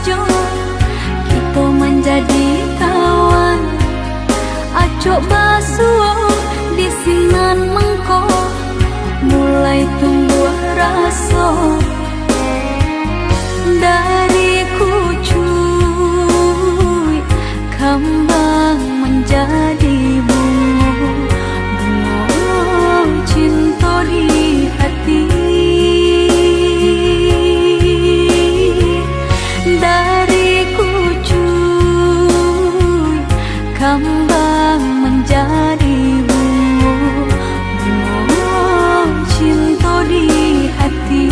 jo kita menjadi kawan. Acok basuh di sinan mengko mulai tumbuh rasa dari kucuy kembang menjadi bunga cinta di hati. Dari kucuy kembang menjadi bunga cinta di hati.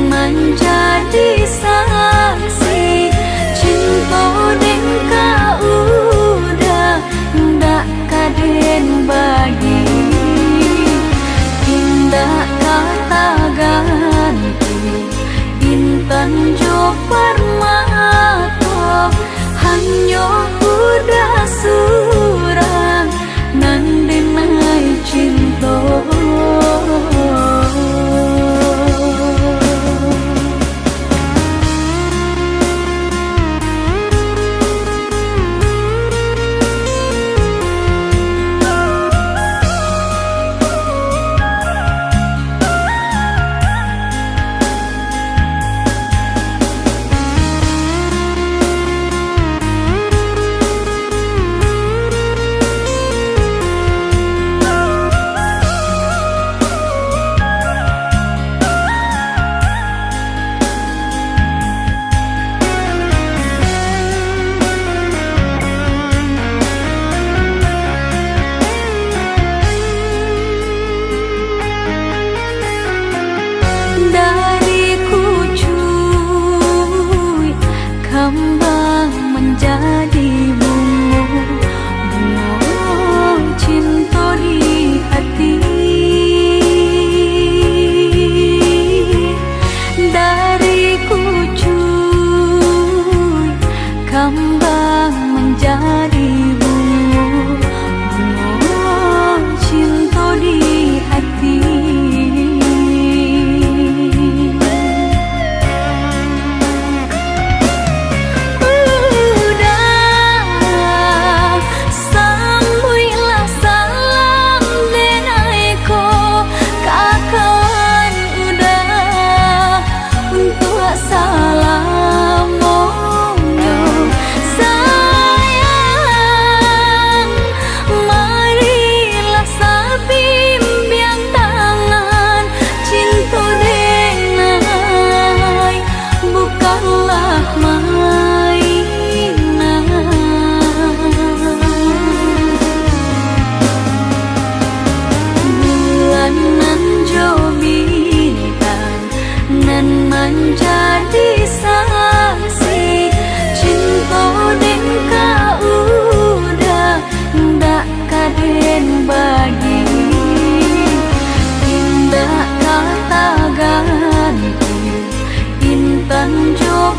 Menjadi saksi cinta deng kau udah ndak kaden bagi indah kata ganti intan jo permata hanya udah surang nan denai cinta. Kembang menjadi bunga cinta di hati. Dari kucuy kembang menjadi bunga cinta di hati. Menjadi saksi cinta deng kau udah ndak kaden bagi indah kata ganti intan jo